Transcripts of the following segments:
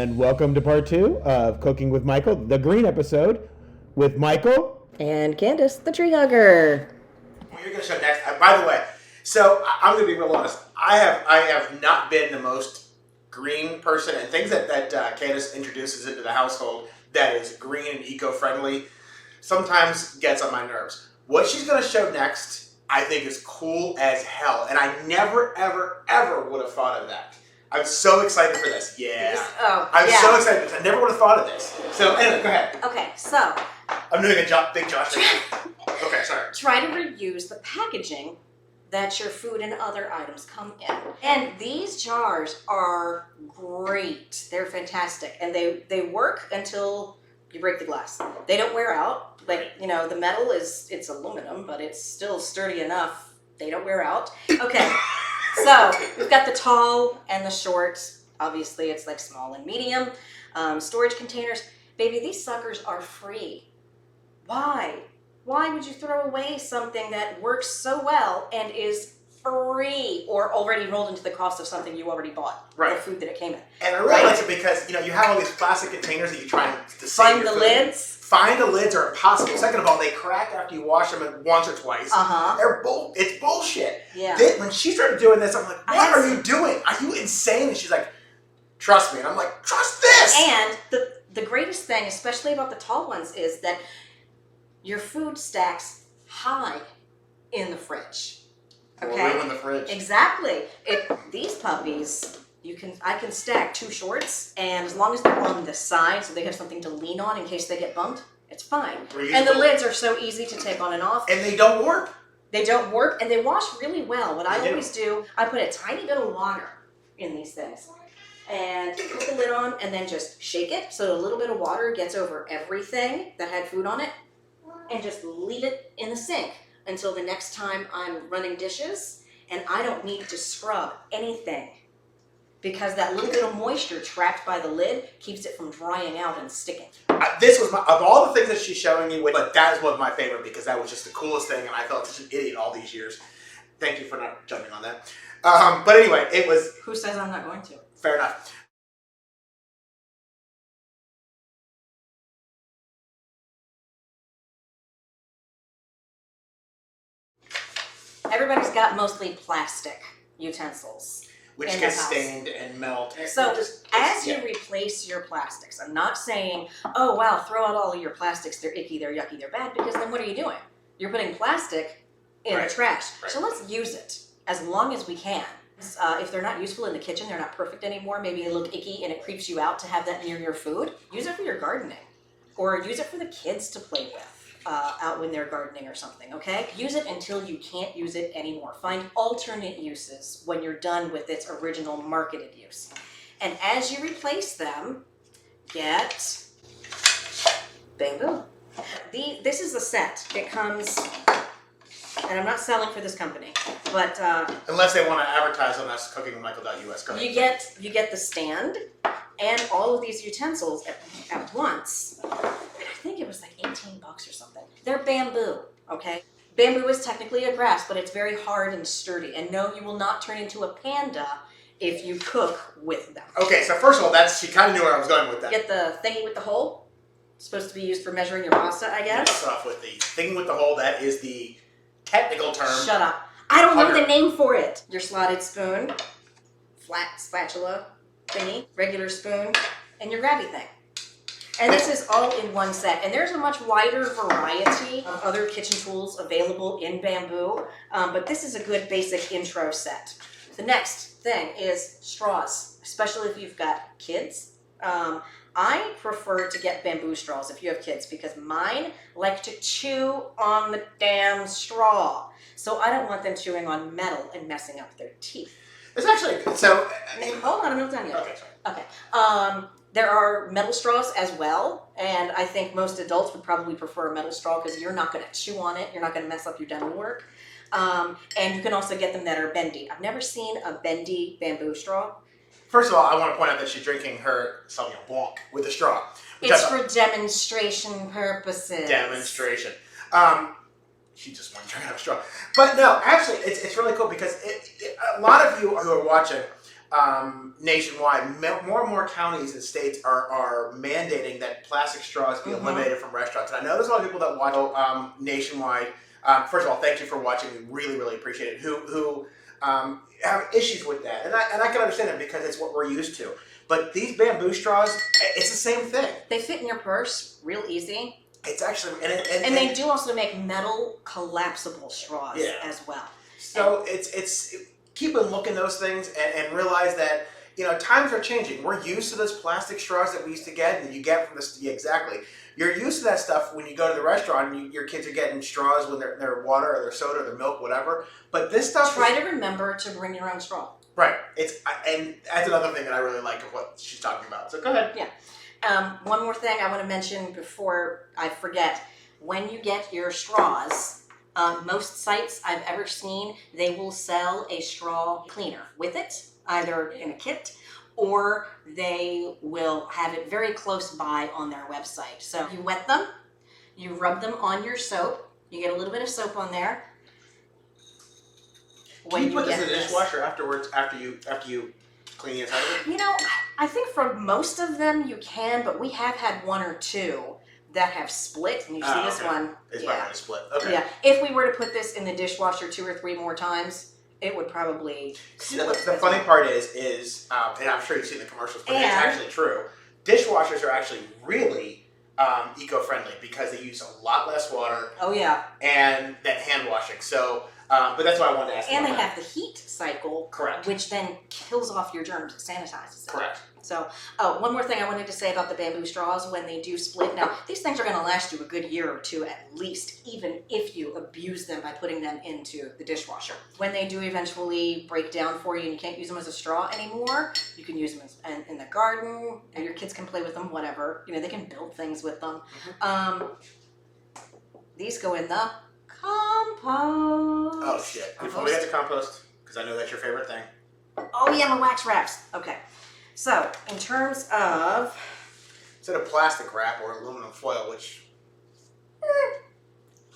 and welcome to part 2 of Cooking with Michael, the green episode with Michael and Candice, the tree hugger. What you're going to show next, by the way, so I'm going to be real honest. I have not been the most green person, and things that Candice introduces into the household that is green and eco-friendly sometimes gets on my nerves. What she's going to show next, I think, is cool as hell, and I never, ever, ever would have thought of that. I'm so excited for this. Yeah. I'm so excited because I never would have thought of this. So, anyway, go ahead. Okay, so. I'm doing a big Josh. Okay, sorry. Try to reuse the packaging that your food and other items come in. And these jars are great. They're fantastic. And they work until you break the glass. They don't wear out. Like, you know, the metal it's aluminum, but it's still sturdy enough. They don't wear out. Okay. So, we've got the tall and the short. Obviously, it's like small and medium. Storage containers. Baby, these suckers are free. Why? Why would you throw away something that works so well and is free or already rolled into the cost of something you already bought? Right. The food that it came in. And I really like it because, you know, you have all these plastic containers that you try to save Find your the food. lids. Find the lids are impossible. Second of all, they crack after you wash them once or twice. It's bullshit. Yeah. When she started doing this, I'm like, what are you doing? Are you insane? And she's like, trust me. And I'm like, trust this! And the greatest thing, especially about the tall ones, is that your food stacks high in the fridge. Okay? We'll ruin the fridge. Exactly. These puppies, I can stack 2 shorts, and as long as they're on the side, so they have something to lean on in case they get bumped, it's fine. And the lids are so easy to take on and off. And they don't warp. They don't warp, and they wash really well. What I always do, I put a tiny bit of water in these things, and put the lid on, and then just shake it so a little bit of water gets over everything that had food on it, and just leave it in the sink until the next time I'm running dishes, and I don't need to scrub anything because that little bit of moisture trapped by the lid keeps it from drying out and sticking. This was of all the things that she's showing me, but that was my favorite because that was just the coolest thing, and I felt such an idiot all these years. Thank you for not jumping on that. But anyway, it was... Who says I'm not going to? Fair enough. Everybody's got mostly plastic utensils. Which gets stained and melt. So as you replace your plastics, I'm not saying, oh wow, throw out all of your plastics, they're icky, they're yucky, they're bad, because then what are you doing? You're putting plastic in the trash. Right. So let's use it as long as we can. If they're not useful in the kitchen, they're not perfect anymore, maybe they look icky and it creeps you out to have that near your food, use it for your gardening. Or use it for the kids to play with. Out when they're gardening or something, okay? Use it until you can't use it anymore. Find alternate uses when you're done with its original marketed use. And as you replace them, get bamboo. This is a set. It comes, and I'm not selling for this company, but... unless they want to advertise on us, cookingwithmichael.us. You get the stand and all of these utensils at once. I think it was like $18 or something. They're bamboo, okay? Bamboo is technically a grass, but it's very hard and sturdy. And no, you will not turn into a panda if you cook with them. Okay, so first of all, she kind of knew where I was going with that. Get the thingy with the hole. It's supposed to be used for measuring your pasta, I guess. Yes, off with the thing with the hole. That is the technical term. Shut up. I don't know the name for it. Your slotted spoon, flat spatula thingy, regular spoon, and your grabby thing. And this is all in one set. And there's a much wider variety of other kitchen tools available in bamboo, but this is a good basic intro set. The next thing is straws, especially if you've got kids. I prefer to get bamboo straws if you have kids because mine like to chew on the damn straw. So I don't want them chewing on metal and messing up their teeth. It's actually, so... Hold on, I'm not done yet. Okay, sorry. Okay. There are metal straws as well, and I think most adults would probably prefer a metal straw because you're not going to chew on it, you're not going to mess up your dental work. And you can also get them that are bendy. I've never seen a bendy bamboo straw. First of all, I want to point out that she's drinking her Sauvignon Blanc with a straw. It's for demonstration purposes. Demonstration. She just wanted to drink out of a straw. But no, actually, it's really cool because a lot of you who are watching nationwide, more and more counties and states are mandating that plastic straws be eliminated from restaurants. And I know there's a lot of people that watch nationwide. First of all, thank you for watching. We really, really appreciate it. Who have issues with that, and I can understand it because it's what we're used to. But these bamboo straws, it's the same thing. They fit in your purse real easy. It's actually, and they do also make metal collapsible straws as well. So it's keep a look in those things and realize that, you know, times are changing. We're used to those plastic straws that we used to get, and you get from this. Yeah, exactly. You're used to that stuff when you go to the restaurant and your kids are getting straws with their water or their soda or their milk, whatever. But this stuff. Try to remember to bring your own straw. Right. And that's another thing that I really like of what she's talking about. So go ahead. Yeah. One more thing I want to mention before I forget. When you get your straws, most sites I've ever seen, they will sell a straw cleaner with it, either in a kit or they will have it very close by on their website. So you wet them, you rub them on your soap, you get a little bit of soap on there. Can you put this in the dishwasher afterwards, after you clean the inside of it? You know, I think for most of them you can, but we have had one or two that have split, and you see this one. It's probably split. Okay. Yeah. If we were to put this in the dishwasher 2 or 3 more times, it would probably. You know, the funny part is, and I'm sure you've seen the commercials, but it's actually true. Dishwashers are actually really eco-friendly because they use a lot less water. Oh yeah. And than hand washing. So, but that's why I wanted to ask. And they have the heat cycle, correct, which then kills off your germs, sanitizes it. Correct. So, one more thing I wanted to say about the bamboo straws when they do split. Now, these things are going to last you a good year or two at least, even if you abuse them by putting them into the dishwasher. When they do eventually break down for you and you can't use them as a straw anymore, you can use them in the garden, and your kids can play with them, whatever. You know, they can build things with them. These go in the compost. Oh, shit. Before we get to compost, because I know that's your favorite thing. Oh, yeah, my wax wraps. Okay. So, in terms of... Instead of plastic wrap or aluminum foil, which...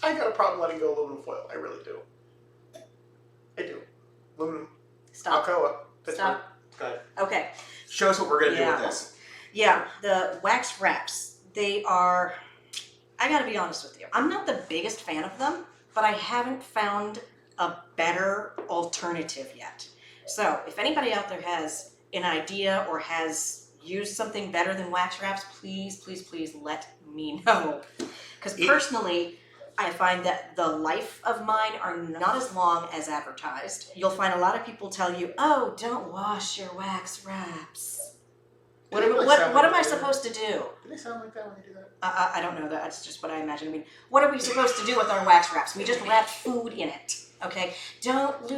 I got a problem letting go of aluminum foil. I really do. I do. Aluminum. Stop. Alcoa. Stop. Go ahead. Okay. Show us what we're going to do with this. Yeah, the wax wraps, they are... I gotta be honest with you. I'm not the biggest fan of them, but I haven't found a better alternative yet. So, if anybody out there has an idea or has used something better than wax wraps, please, please, please let me know. Because personally, I find that the life of mine are not as long as advertised. You'll find a lot of people tell you, oh, don't wash your wax wraps. What am I supposed to do? Do they sound like that when they do that? I don't know. That's just what I imagine. I mean, what are we supposed to do with our wax wraps? We just wrap food in it. Okay, don't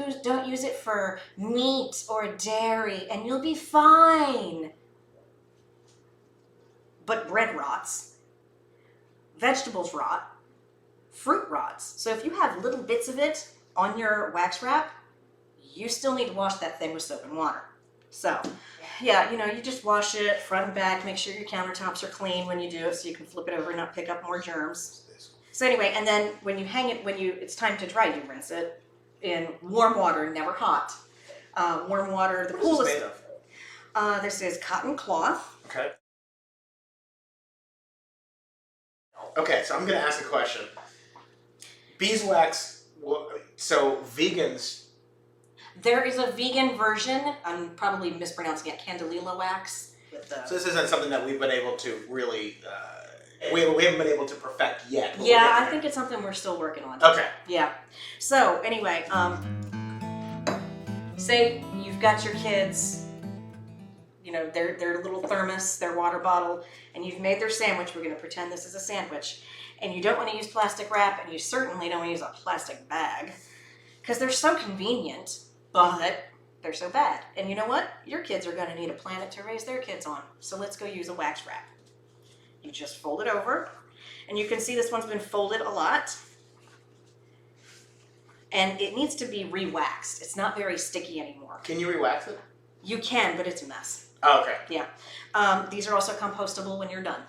use it for meat or dairy, and you'll be fine. But bread rots, vegetables rot, fruit rots. So if you have little bits of it on your wax wrap, you still need to wash that thing with soap and water. So, yeah, you know, you just wash it front and back, make sure your countertops are clean when you do it so you can flip it over and not pick up more germs. So anyway, and then when you hang it, it's time to dry, you rinse it in warm water, never hot. Warm water, the coolest. What is this made of? This is cotton cloth. Okay. Okay, so I'm going to ask a question. Beeswax, so vegans... There is a vegan version, I'm probably mispronouncing it, Candelilla wax. So this isn't something that we've been able to really... we haven't been able to perfect yet. Yeah, I think it's something we're still working on. Okay. Yeah. So, anyway, say you've got your kids, you know, their little thermos, their water bottle, and you've made their sandwich. We're going to pretend this is a sandwich. And you don't want to use plastic wrap, and you certainly don't want to use a plastic bag, because they're so convenient, but they're so bad. And you know what? Your kids are going to need a planet to raise their kids on. So let's go use a wax wrap. You just fold it over, and you can see this one's been folded a lot. And it needs to be re-waxed. It's not very sticky anymore. Can you re-wax it? You can, but it's a mess. Oh, okay. Yeah. These are also compostable when you're done.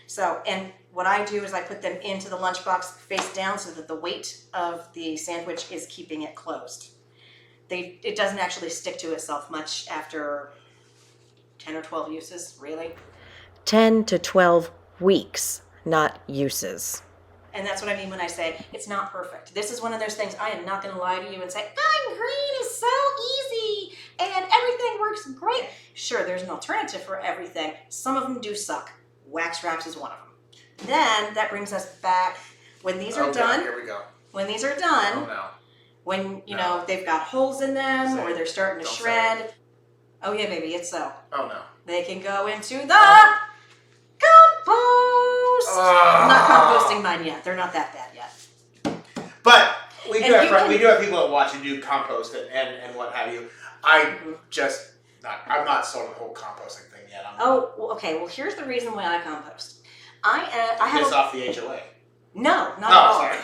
So, and what I do is I put them into the lunchbox face down so that the weight of the sandwich is keeping it closed. it doesn't actually stick to itself much after 10 or 12 uses, really. 10 to 12 weeks, not uses. And that's what I mean when I say it's not perfect. This is one of those things I am not going to lie to you and say, green is so easy and everything works great. Sure, there's an alternative for everything. Some of them do suck. Wax wraps is one of them. Then that brings us back when these are done. Here we go. When these are done, Oh no. when you know they've got holes in them or they're starting to shred. Oh yeah, baby, it's so. Oh no. They can go into the compost. I'm not composting mine yet. They're not that bad yet. But we do have people that watch and do compost and what have you. I'm not sold on the whole composting thing yet. Okay. Well, here's the reason why I compost. I have piss off the HOA. No, not at all. Sorry.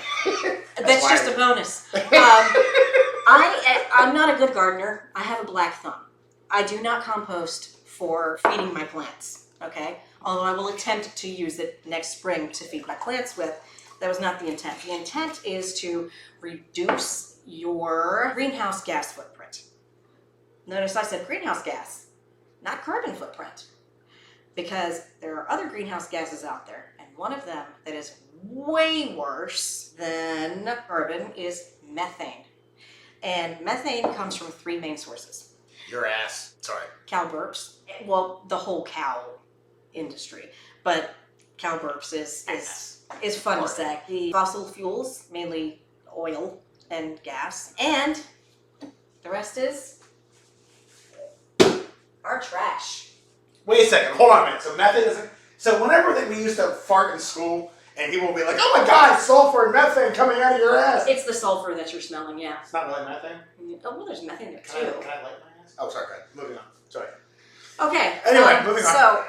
That's just a bonus. I'm not a good gardener. I have a black thumb. I do not compost for feeding my plants. Okay, although I will attempt to use it next spring to feed my plants with. That was not the intent. The intent is to reduce your greenhouse gas footprint. Notice I said greenhouse gas, not carbon footprint. Because there are other greenhouse gases out there, and one of them that is way worse than carbon is methane. And methane comes from three main sources. Your ass. Sorry. Cow burps. Well, the whole cow industry. But cow burps is fun to say. The fossil fuels, mainly oil and gas. And the rest is our trash. Wait a second. Hold on a minute. So methane isn't... So whenever we used to fart in school, and people will be like, oh my God, sulfur and methane coming out of your ass. It's the sulfur that you're smelling, yeah. It's not really methane? Oh, well, there's methane there, too. Can I light my ass? Oh, sorry, go ahead. Moving on. Sorry. Okay. Anyway, moving on. So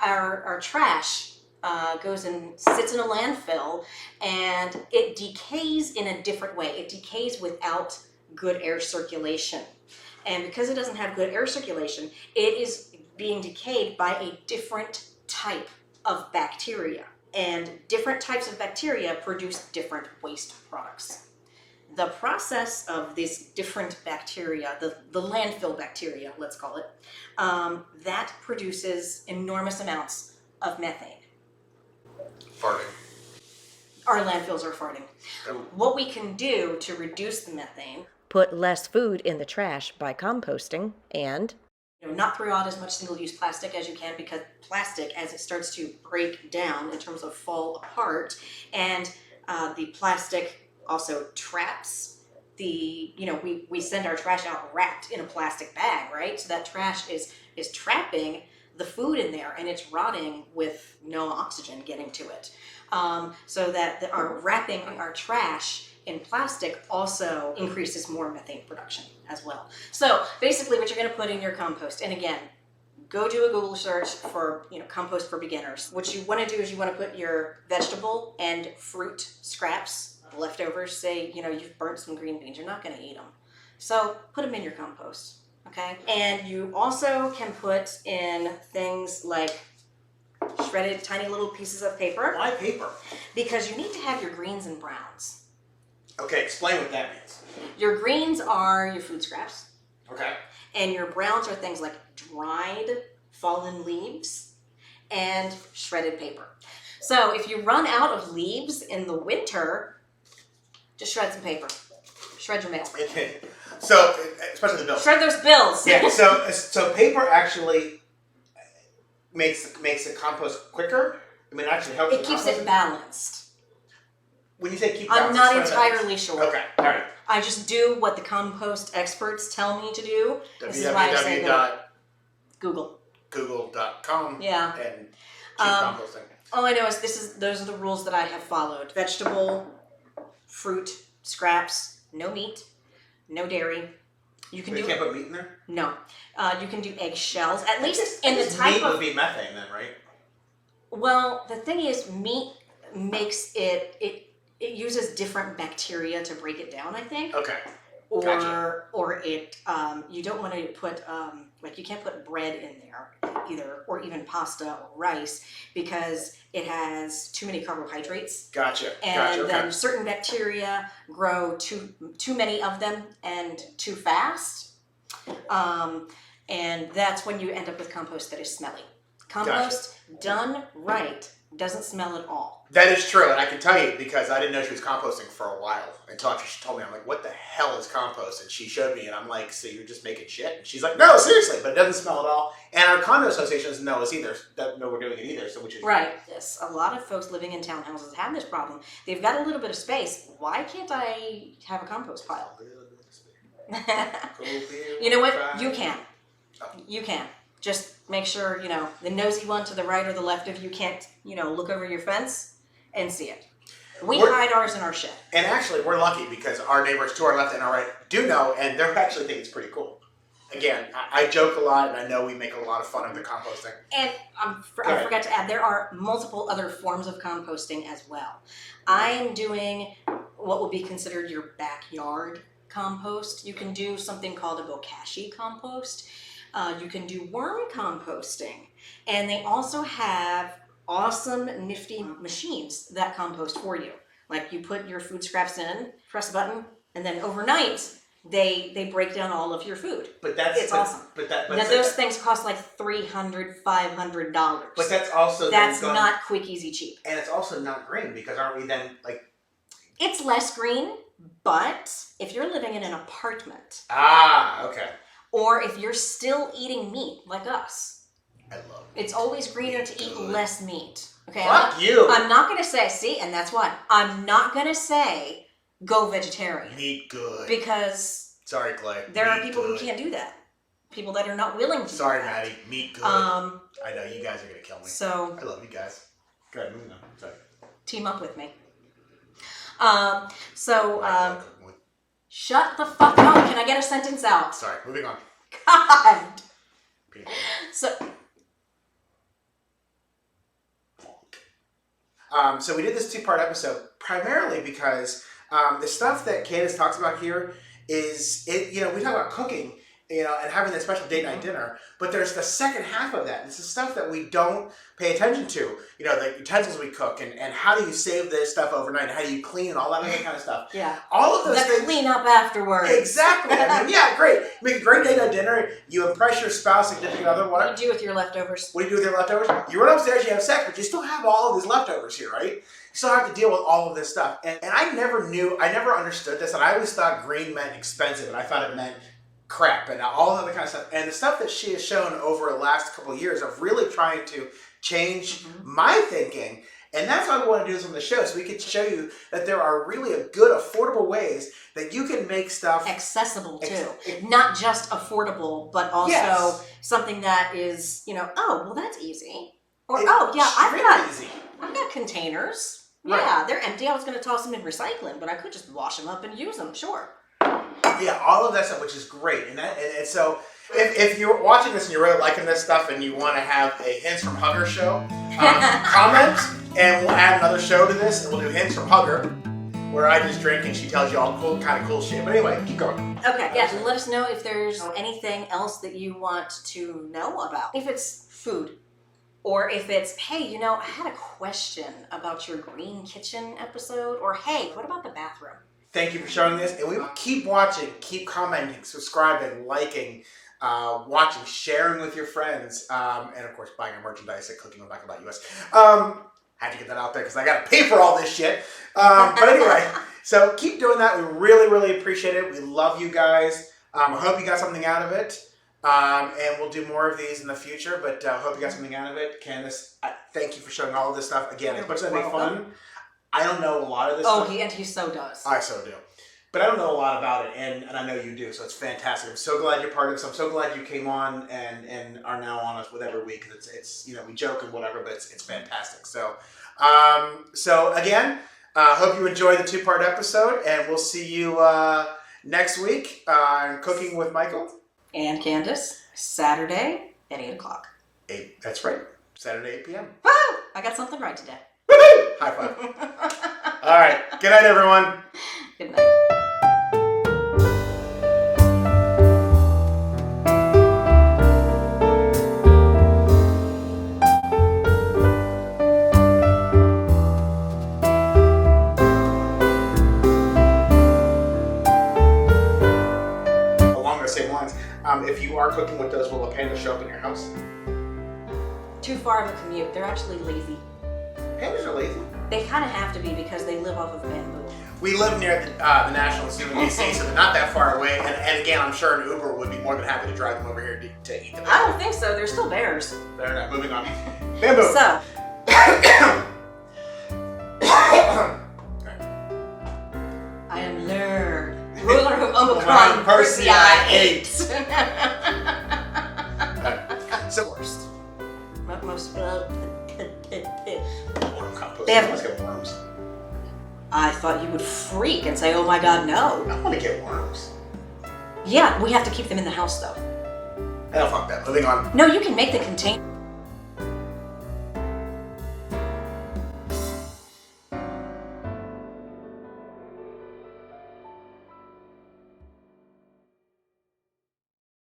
our trash goes and sits in a landfill, and it decays in a different way. It decays without good air circulation. And because it doesn't have good air circulation, it is being decayed by a different type of bacteria. And different types of bacteria produce different waste products. The process of this different bacteria, the landfill bacteria, let's call it, that produces enormous amounts of methane. Farting. Our landfills are farting. What we can do to reduce the methane, Put less food in the trash by composting and not throw out as much single-use plastic as you can, because plastic, as it starts to break down in terms of fall apart, and the plastic also traps the, we send our trash out wrapped in a plastic bag, right? So that trash is trapping the food in there, and it's rotting with no oxygen getting to it. So that our wrapping our trash in plastic also increases more methane production as well. So basically what you're going to put in your compost, and again, go do a Google search for compost for beginners. What you want to do is you want to put your vegetable and fruit scraps, leftovers, say you've burnt some green beans, you're not going to eat them. So put them in your compost, okay? And you also can put in things like shredded tiny little pieces of paper. Why paper? Because you need to have your greens and browns. Okay, explain what that means. Your greens are your food scraps. Okay. And your browns are things like dried fallen leaves and shredded paper. So if you run out of leaves in the winter, just shred some paper. Shred your mail. So, especially the bills. Shred those bills. Yeah, so paper actually makes the compost quicker? I mean, it actually helps. It keeps it balanced. When you say keep I'm balanced, not entirely sure. Okay, all right. I just do what the compost experts tell me to do. This is why I say that. Google. Google.com. Yeah. And keep composting. All I know is those are the rules that I have followed. Vegetable, fruit, scraps, no meat, no dairy. You can can't put meat in there? No. You can do egg shells, at least in the type meat of... would be methane then, right? Well, the thing is, meat makes it uses different bacteria to break it down, I think. Okay. or Gotcha. or it you don't want to put like you can't put bread in there either, or even pasta or rice, because it has too many carbohydrates. Gotcha. And Okay. then certain bacteria grow too many of them and too fast. And that's when you end up with compost that is smelly. Compost done right doesn't smell at all. That is true, and I can tell you because I didn't know she was composting for a while until after she told me. I'm like, what the hell is compost? And she showed me, and I'm like, so you're just making shit? And she's like, no, seriously, but it doesn't smell at all. And our condo association doesn't know us either. Doesn't know we're doing it either, so which is Right. Yes. A lot of folks living in townhouses have this problem. They've got a little bit of space. Why can't I have a compost pile? You know what? You can. You can. Just make sure, the nosy one to the right or the left of you can't, look over your fence and see it. We hide ours in our shed. And actually, we're lucky because our neighbors to our left and our right do know, and they actually think it's pretty cool. Again, I joke a lot, and I know we make a lot of fun of the composting. And I forgot to add, there are multiple other forms of composting as well. I'm doing what will be considered your backyard compost. You can do something called a bokashi compost. You can do worm composting. And they also have awesome, nifty machines that compost for you. Like you put your food scraps in, press a button, and then overnight, they break down all of your food. It's awesome. But those things cost like $300, $500. But that's also not quick, easy, cheap. And it's also not green because aren't we then like? It's less green, but if you're living in an apartment, Okay. or if you're still eating meat like us, I love it. It's always greener to eat less meat. Okay. Fuck you. I'm not gonna say, and that's why I'm not gonna say go vegetarian. Meat good. Because sorry, Clay. There are people who can't do that. People that are not willing to do that. Sorry, Maddie. Meat good. I know you guys are gonna kill me. So I love you guys. Go ahead, moving on. Sorry. Team up with me. Shut the fuck up. Can I get a sentence out? Sorry, moving on. God. People. So we did this 2-part episode primarily because the stuff that Candice talks about here is we talk about cooking, and having that special date night dinner, but there's the second half of that. It's the stuff that we don't pay attention to, the utensils we cook and how do you save this stuff overnight, how do you clean, all that other kind of stuff. Yeah. All of those things. The clean up afterwards. Exactly. Yeah, great. Make a great date night dinner. You impress your spouse, significant other. What do you do with your leftovers? What do you do with your leftovers? You run upstairs, you have sex, but you still have all of these leftovers here, right? You still have to deal with all of this stuff. And I never understood this, and I always thought green meant expensive, and I thought it meant crap and all that other kind of stuff. And the stuff that she has shown over the last couple of years of really trying to change my thinking. And that's why we want to do this on the show, so we can show you that there are really good, affordable ways that you can make stuff accessible too. Not just affordable, but also something that is, that's easy. Or I've got containers. Right. Yeah, they're empty. I was going to toss them in recycling, but I could just wash them up and use them. Sure. Yeah, all of that stuff, which is great. And so if you're watching this and you're really liking this stuff and you want to have a Hints from Hugger show, comment, and we'll add another show to this, and we'll do Hints from Hugger, where I just drink and she tells you all kind of cool shit. But anyway, keep going. Okay, yeah, let us know if there's anything else that you want to know about. If it's food, or if it's, hey, I had a question about your green kitchen episode, or hey, what about the bathroom? Thank you for showing this, and we will keep watching, keep commenting, subscribing, liking, watching, sharing with your friends, and of course buying our merchandise at cookingwithmichael.us. Had to get that out there because I got to pay for all this shit. But anyway, so keep doing that. We really, really appreciate it. We love you guys. I hope you got something out of it, and we'll do more of these in the future. But I hope you got something out of it, Candice. Thank you for showing all of this stuff again. As much as I make fun. I don't know a lot of this stuff. He so does. I so do. But I don't know a lot about it, and I know you do, so it's fantastic. I'm so glad you're part of this. I'm so glad you came on and are now on us with every week. It's we joke and whatever, but it's fantastic. So again, hope you enjoyed the 2-part episode, and we'll see you next week on Cooking with Michael. And Candice, Saturday at 8 o'clock. 8, that's right. Saturday, 8 p.m. Woo! I got something right today. Woohoo! High five. All right. Good night, everyone. Good night. cooking with those little pandas show up in your house? Too far of a commute. They're actually lazy. Pandas are lazy. They kind of have to be because they live off of bamboo. We live near the National Zoo in DC, so they're not that far away. And again, I'm sure an Uber would be more than happy to drive them over here to eat them. I don't think so. They're still bears. They're not moving on. Bamboo. So, I am learned. Ruler of Omicron, Persei 8. So worst. Most. Worm compost. They have- Let's get worms. I thought you would freak and say, "Oh my God, no!" I want to get worms. Yeah, we have to keep them in the house, though. Oh, fuck that. Moving on. No, you can make the container.